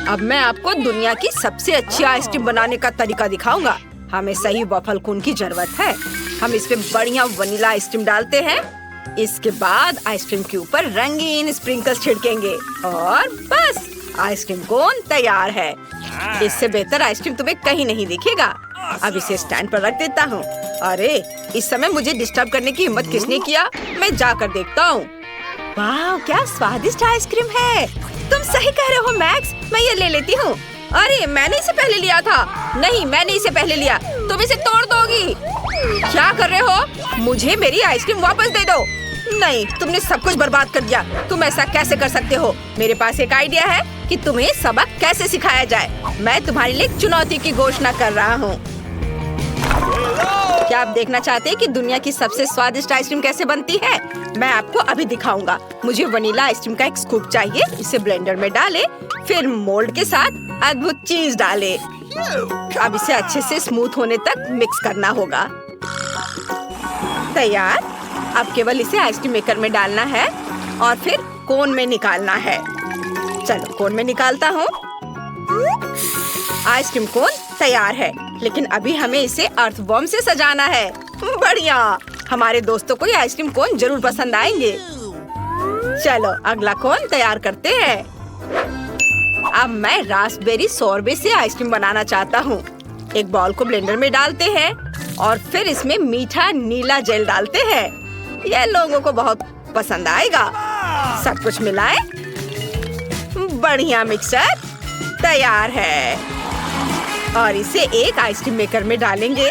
अब मैं आपको दुनिया की सबसे अच्छी आइसक्रीम बनाने का तरीका दिखाऊंगा। हमें सही वॉफल कोन की जरूरत है। हम इस पे बढ़िया वनीला आइसक्रीम डालते हैं। इसके बाद आइसक्रीम के ऊपर रंगीन स्प्रिंकल्स छिड़केंगे और बस आइसक्रीम कोन तैयार है। इससे बेहतर आइसक्रीम तुम्हें कहीं नहीं दिखेगा। अब इसे स्टैंड पर रख देता हूँ। अरे, इस समय मुझे डिस्टर्ब करने की हिम्मत किसने किया? मैं जाकर देखता हूँ। वाह, क्या स्वादिष्ट आइसक्रीम है। तुम सही कह रहे हो मैक्स, मैं ये ले लेती हूँ। अरे, मैंने इसे पहले लिया था। नहीं, मैंने इसे पहले लिया। तुम इसे तोड़ दोगी। क्या कर रहे हो? मुझे मेरी आइसक्रीम वापस दे दो। नहीं, तुमने सब कुछ बर्बाद कर दिया। तुम ऐसा कैसे कर सकते हो? मेरे पास एक आइडिया है कि तुम्हें सबक कैसे सिखाया जाए। मैं तुम्हारे लिए चुनौती की घोषणा कर रहा हूँ। क्या आप देखना चाहते हैं कि दुनिया की सबसे स्वादिष्ट आइसक्रीम कैसे बनती है? मैं आपको अभी दिखाऊंगा। मुझे वनीला आइसक्रीम का एक स्कूप चाहिए। इसे ब्लेंडर में डालें, फिर मोल्ड के साथ अद्भुत चीज डालें। अब इसे अच्छे से स्मूथ होने तक मिक्स करना होगा। तैयार। अब केवल इसे आइसक्रीम मेकर में डालना है और फिर कोन में निकालना है। चलो, कोन में निकालता हूँ। आइसक्रीम कोन तैयार है, लेकिन अभी हमें इसे अर्थवॉर्म से सजाना है। बढ़िया, हमारे दोस्तों को ये आइसक्रीम कोन जरूर पसंद आएंगे। चलो, अगला कोन तैयार करते हैं। अब मैं रास्पबेरी सोरबे से आइसक्रीम बनाना चाहता हूँ। एक बॉल को ब्लेंडर में डालते हैं और फिर इसमें मीठा नीला जेल डालते हैं। यह लोगों को बहुत पसंद आएगा। सब कुछ मिलाएं। बढ़िया, मिक्सचर तैयार है और इसे एक आइसक्रीम मेकर में डालेंगे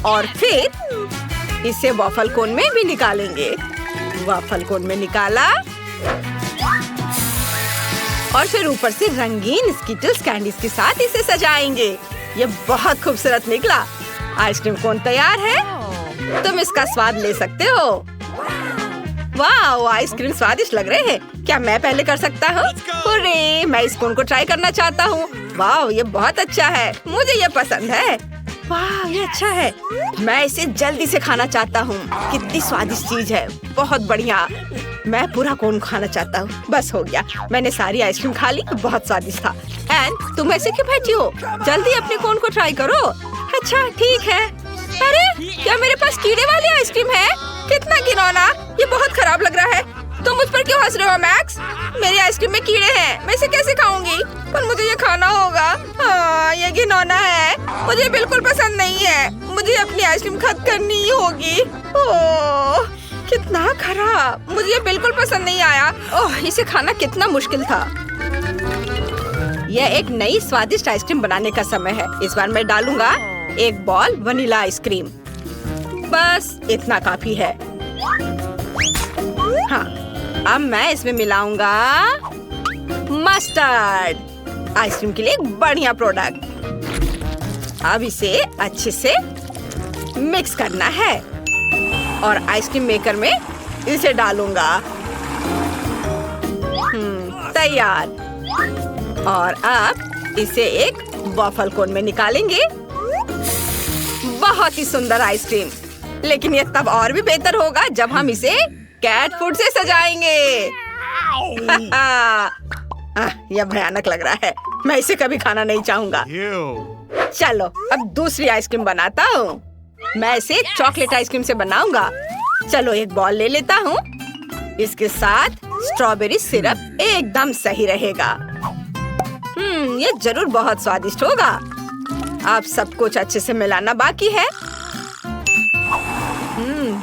और फिर इसे वॉफल कोन में भी निकालेंगे। वॉफल कोन में निकाला और फिर ऊपर से रंगीन स्किटल्स कैंडीज के साथ इसे सजाएंगे। ये बहुत खूबसूरत निकला। आइसक्रीम कोन तैयार है। तुम इसका स्वाद ले सकते हो। वाह, आइसक्रीम स्वादिष्ट लग रहे हैं। क्या मैं पहले कर सकता हूँ? अरे, मैं इस कोन को ट्राई करना चाहता हूँ। वाह, ये बहुत अच्छा है। मुझे ये पसंद है। वाह, ये अच्छा है। मैं इसे जल्दी से खाना चाहता हूँ। कितनी स्वादिष्ट चीज है। बहुत बढ़िया। मैं पूरा कोन खाना चाहता हूँ। बस हो गया, मैंने सारी आइसक्रीम खा ली। बहुत स्वादिष्ट था। एंड तुम ऐसे क्यों बैठी हो? जल्दी अपने कोन को ट्राई करो। अच्छा, ठीक है। अरे, क्या मेरे पास कीड़े वाली आइसक्रीम है? कितना घिनौना। ये बहुत खराब लग रहा है। तुम मुझ पर क्यों हंस रहे हो मैक्स? मेरी आइसक्रीम में कीड़े हैं। मैं इसे कैसे खाऊंगी? पर मुझे ये खाना होगा। हाँ, ये घिनौना है। मुझे बिल्कुल पसंद नहीं है। मुझे अपनी आइसक्रीम खत्म करनी ही होगी। ओह, कितना खराब। मुझे ये बिल्कुल पसंद नहीं आया। ओह, इसे खाना कितना मुश्किल था। यह एक नई स्वादिष्ट आइसक्रीम बनाने का समय है। इस बार मैं डालूंगा एक बॉल वनीला आइसक्रीम। बस इतना काफी है। हाँ, अब मैं इसमें मिलाऊंगा मस्टर्ड। आइसक्रीम के लिए एक बढ़िया प्रोडक्ट। अब इसे अच्छे से मिक्स करना है और आइसक्रीम मेकर में इसे डालूंगा। तैयार। और अब इसे एक वॉफल कोन में निकालेंगे। बहुत ही सुंदर आइसक्रीम। लेकिन ये तब और भी बेहतर होगा जब हम इसे कैट फूड से सजाएंगे। यह भयानक लग रहा है। मैं इसे कभी खाना नहीं चाहूंगा। चलो, अब दूसरी आइसक्रीम बनाता हूँ। मैं इसे चॉकलेट आइसक्रीम से बनाऊंगा। चलो, एक बॉल ले लेता हूँ। इसके साथ स्ट्रॉबेरी सिरप एकदम सही रहेगा। ये जरूर बहुत स्वादिष्ट होगा। अब सब कुछ अच्छे से मिलाना बाकी है।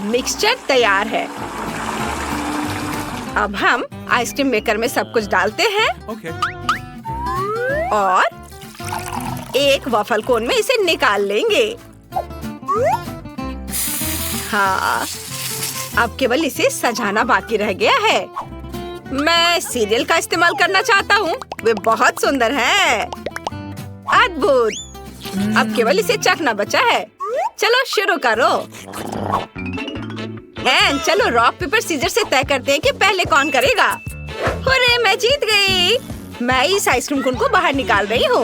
मिक्सचर तैयार है। अब हम आइसक्रीम मेकर में सब कुछ डालते हैं और एक वॉफल कोन में इसे निकाल लेंगे। हाँ, अब केवल इसे सजाना बाकी रह गया है। मैं सीरियल का इस्तेमाल करना चाहता हूँ। वे बहुत सुंदर हैं। अद्भुत। अब केवल इसे चखना बचा है। चलो, शुरू करो। चलो, रॉक पेपर सीजर से तय करते हैं कि पहले कौन करेगा। अरे, मैं जीत गई। मैं इस आइसक्रीम कोन को बाहर निकाल रही हूँ।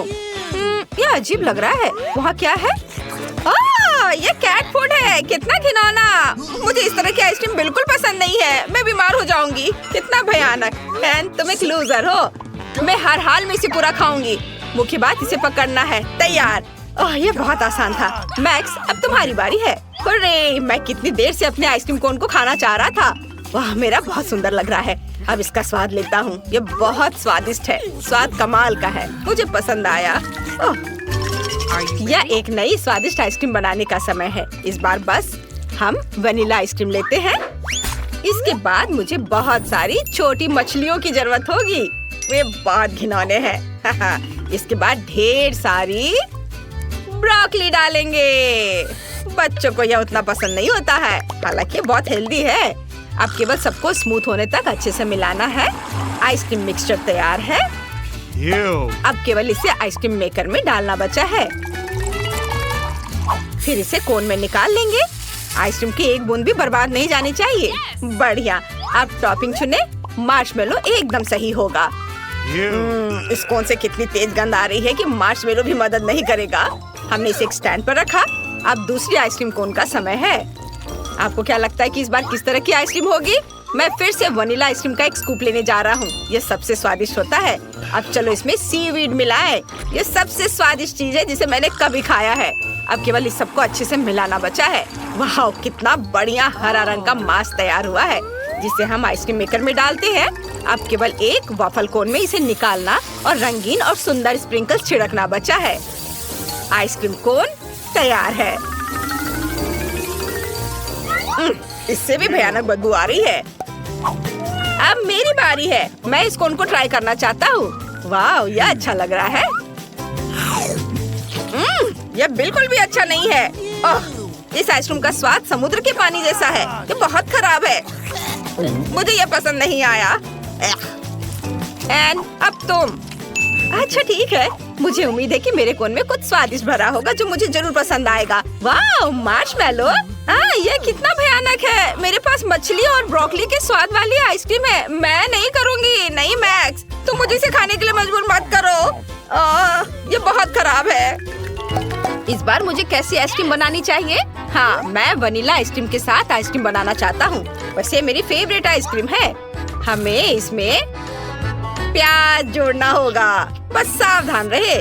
यह अजीब लग रहा है। वहाँ क्या है? ये कैट फूड है। कितना घिनौना। मुझे इस तरह की आइसक्रीम बिल्कुल पसंद नहीं है। मैं बीमार हो जाऊंगी। कितना भयानक। तुम एक लूजर हो। मैं हर हाल में इसे पूरा खाऊंगी। मुख्य बात इसे पकड़ना है। तैयार। ओह, ये बहुत आसान था। मैक्स, अब तुम्हारी बारी है। अरे, मैं कितनी देर से अपने आइसक्रीम कोन को खाना चाह रहा था। वाह, मेरा बहुत सुंदर लग रहा है। अब इसका स्वाद लेता हूँ। ये बहुत स्वादिष्ट है। स्वाद कमाल का है। मुझे पसंद आया। यह एक नई स्वादिष्ट आइसक्रीम बनाने का समय है। इस बार बस हम वनीला आइसक्रीम लेते हैं। इसके बाद मुझे बहुत सारी छोटी मछलियों की जरूरत होगी। वे बहुत घिनौने हैं। इसके बाद ढेर सारी ब्रोकली डालेंगे। बच्चों को यह उतना पसंद नहीं होता है, हालांकि बहुत हेल्दी है। अब केवल सबको स्मूथ होने तक अच्छे से मिलाना है। आइसक्रीम मिक्सचर तैयार है। अब केवल इसे आइसक्रीम मेकर में डालना बचा है। फिर इसे कोन में निकाल लेंगे। आइसक्रीम की एक बूंद भी बर्बाद नहीं जानी चाहिए। बढ़िया। अब टॉपिंग चुने। मार्शमेलो एकदम सही होगा। इस कोन से कितनी तेज गंध आ रही है कि मार्शमेलो भी मदद नहीं करेगा। हमने इसे एक स्टैंड पर रखा। अब दूसरी आइसक्रीम कोन का समय है। आपको क्या लगता है कि इस बार किस तरह की आइसक्रीम होगी? मैं फिर से वनीला आइसक्रीम का एक स्कूप लेने जा रहा हूँ। ये सबसे स्वादिष्ट होता है। अब चलो इसमें सीवीड मिलाएं। ये सबसे स्वादिष्ट चीज है जिसे मैंने कभी खाया है। अब केवल इस सबको अच्छे से मिलाना बचा है। वाह, कितना बढ़िया हरा रंग का मास तैयार हुआ है, जिसे हम आइसक्रीम मेकर में डालते हैं। अब केवल एक वॉफल कोन में इसे निकालना और रंगीन और सुंदर स्प्रिंकल्स छिड़कना बचा है। आइसक्रीम कोन तैयार है। इससे भी भयानक बदबू आ रही है। अब मेरी बारी है। मैं इस कोन को ट्राई करना चाहता हूँ। वाह, यह अच्छा लग रहा है। यह बिल्कुल भी अच्छा नहीं है। इस आइसक्रीम का स्वाद समुद्र के पानी जैसा है। ये बहुत खराब है। मुझे यह पसंद नहीं आया। एन, अब तुम। अच्छा ठीक है। मुझे उम्मीद है कि मेरे कोन में कुछ स्वादिष्ट भरा होगा जो मुझे जरूर पसंद आएगा। वाह, मार्शमेलो। यह कितना भयानक है। मेरे पास मछली और ब्रोकली के स्वाद वाली आइसक्रीम है। मैं नहीं करूँगी। नहीं मैक्स, तुम मुझे इसे खाने के लिए मजबूर मत करो। ये बहुत खराब है। इस बार मुझे कैसी आइसक्रीम बनानी चाहिए? हाँ, मैं वनीला आइसक्रीम के साथ आइसक्रीम बनाना चाहता हूँ। वैसे मेरी फेवरेट आइसक्रीम है। हमें इसमें प्याज जोड़ना होगा। बस सावधान रहे।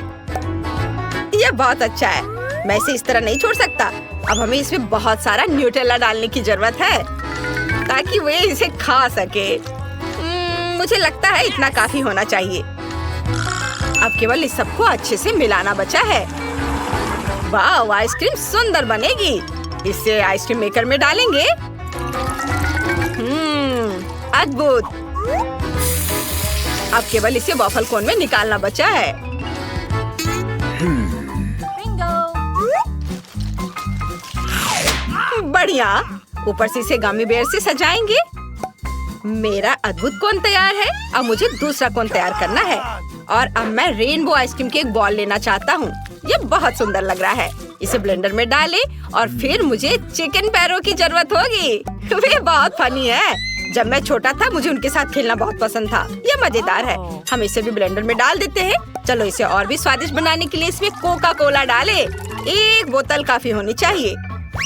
यह बहुत अच्छा है। मैं इसे इस तरह नहीं छोड़ सकता। अब हमें इसमें बहुत सारा न्यूटेला डालने की जरूरत है ताकि वे इसे खा सके। मुझे लगता है इतना काफी होना चाहिए। अब केवल इस सबको अच्छे से मिलाना बचा है। वाह, आइसक्रीम सुंदर बनेगी। इसे आइसक्रीम मेकर में डालेंगे। अद्भुत। अब केवल इसे वॉफल कोन में निकालना बचा है। बढ़िया। ऊपर से इसे गमी बेयर से सजाएंगे। मेरा अद्भुत कोन तैयार है। अब मुझे दूसरा कोन तैयार करना है। और अब मैं रेनबो आइसक्रीम के एक बॉल लेना चाहता हूँ। ये बहुत सुंदर लग रहा है। इसे ब्लेंडर में डालें और फिर मुझे चिकन पैरों की जरूरत होगी। वे बहुत फनी है। जब मैं छोटा था मुझे उनके साथ खेलना बहुत पसंद था। ये मजेदार है। हम इसे भी ब्लेंडर में डाल देते हैं। चलो इसे और भी स्वादिष्ट बनाने के लिए इसमें कोका कोला डालें। एक बोतल काफी होनी चाहिए।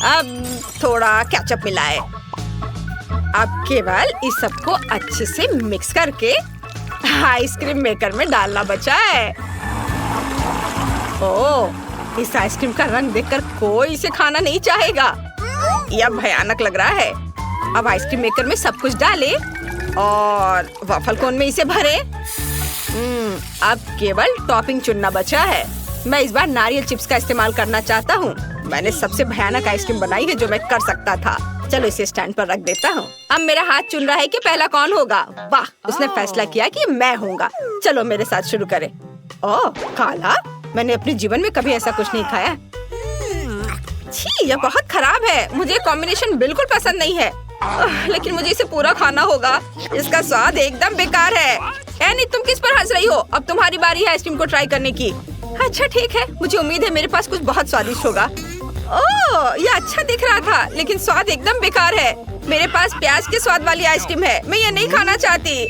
अब थोड़ा केचप मिलाएं। अब केवल इस सबको अच्छे से मिक्स करके आइसक्रीम मेकर में डालना बचा है। ओह, इस आइसक्रीम का रंग देखकर कोई इसे खाना नहीं चाहेगा। यह भयानक लग रहा है। अब आइसक्रीम मेकर में सब कुछ डालें और वॉफल कोन में इसे भरें। अब केवल टॉपिंग चुनना बचा है। मैं इस बार नारियल चिप्स का इस्तेमाल करना चाहता हूँ। मैंने सबसे भयानक आइसक्रीम बनाई है जो मैं कर सकता था। चलो इसे स्टैंड पर रख देता हूँ। अब मेरा हाथ चुन रहा है कि पहला कौन होगा। वाह, उसने फैसला किया कि मैं होऊंगा। चलो मेरे साथ शुरू करें। ओह, काला। मैंने अपने जीवन में कभी ऐसा कुछ नहीं खाया। छी, यह बहुत खराब है। मुझे कॉम्बिनेशन बिल्कुल पसंद नहीं है। लेकिन मुझे इसे पूरा खाना होगा। इसका स्वाद एकदम बेकार है। एनी, तुम किस पर हंस रही हो? अब तुम्हारी बारी है आइसक्रीम को ट्राई करने की। अच्छा ठीक है। मुझे उम्मीद है मेरे पास कुछ बहुत स्वादिष्ट होगा। ओह, यह अच्छा दिख रहा था लेकिन स्वाद एकदम बेकार है। मेरे पास प्याज के स्वाद वाली आइसक्रीम है। मैं ये नहीं खाना चाहती।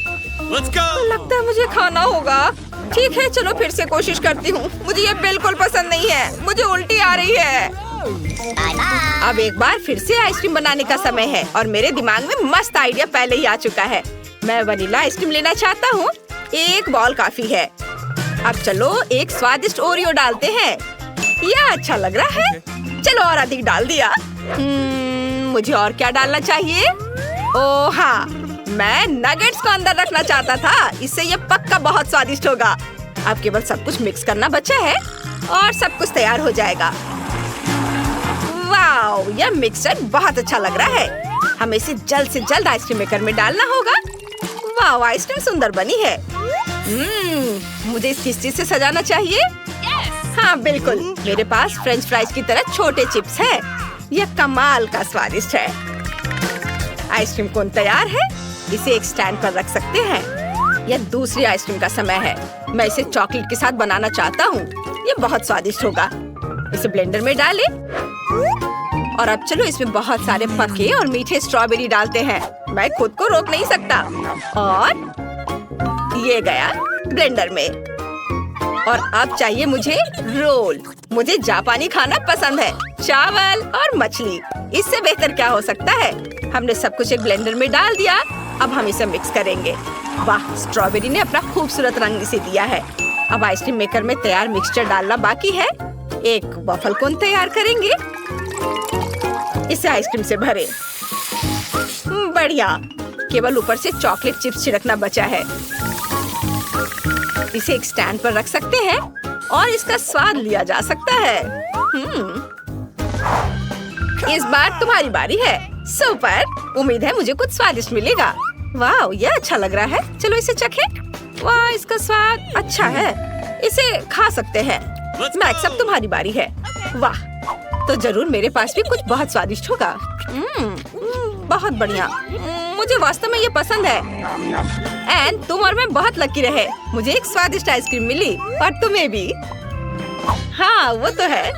लगता है मुझे खाना होगा। ठीक है, चलो फिर से कोशिश करती हूँ। मुझे ये बिल्कुल पसंद नहीं है। मुझे उल्टी आ रही है। अब एक बार फिर से आइसक्रीम बनाने का समय है और मेरे दिमाग में मस्त आइडिया पहले ही आ चुका है। मैं वनीला आइसक्रीम लेना चाहता हूँ। एक बॉल काफी है। अब चलो एक स्वादिष्ट ओरियो डालते हैं। यह अच्छा लग रहा है। चलो और अधिक डाल दिया। मुझे और क्या डालना चाहिए? ओह हाँ, मैं नगेट्स को अंदर रखना चाहता था। इससे ये पक्का बहुत स्वादिष्ट होगा। अब केवल सब कुछ मिक्स करना बचा है और सब कुछ तैयार हो जाएगा। वाओ, यह मिक्सचर बहुत अच्छा लग रहा है। हमें इसे जल्द से जल्द आइसक्रीम मेकर में डालना होगा। वाओ, आइसक्रीम सुंदर बनी है। मुझे इस किस चीज से सजाना चाहिए? हाँ बिल्कुल, मेरे पास फ्रेंच फ्राइज की तरह छोटे चिप्स हैं। यह कमाल का स्वादिष्ट है। आइसक्रीम कोन तैयार है। इसे एक स्टैंड पर रख सकते हैं। यह दूसरी आइसक्रीम का समय है। मैं इसे चॉकलेट के साथ बनाना चाहता हूँ। यह बहुत स्वादिष्ट होगा। इसे ब्लेंडर में डालें और अब चलो इसमें बहुत सारे पके और मीठे स्ट्रॉबेरी डालते हैं। मैं खुद को रोक नहीं सकता। और ये गया ब्लेंडर में। और अब चाहिए मुझे रोल। मुझे जापानी खाना पसंद है, चावल और मछली। इससे बेहतर क्या हो सकता है? हमने सब कुछ एक ब्लेंडर में डाल दिया। अब हम इसे मिक्स करेंगे। वाह, स्ट्रॉबेरी ने अपना खूबसूरत रंग इसे दिया है। अब आइसक्रीम मेकर में तैयार मिक्सचर डालना बाकी है। एक वॉफल कोन तैयार करेंगे। इसे आइसक्रीम से भरें। बढ़िया, केवल ऊपर से चॉकलेट चिप्स छिड़कना बचा है। इसे एक स्टैंड पर रख सकते हैं और इसका स्वाद लिया जा सकता है। इस बार तुम्हारी बारी है। सुपर, उम्मीद है मुझे कुछ स्वादिष्ट मिलेगा। वाह, यह अच्छा लग रहा है। चलो इसे चखें। वाह, इसका स्वाद अच्छा है। इसे खा सकते हैं। मैक्स, अब तुम्हारी बारी है। वाह, तो जरूर मेरे पास भी कुछ बहुत स्वादिष्ट होगा। बहुत बढ़िया। मुझे वास्तव में ये पसंद है। एंड तुम और मैं बहुत लकी रहे। मुझे एक स्वादिष्ट आइसक्रीम मिली और तुम्हें भी। हाँ, वो तो है।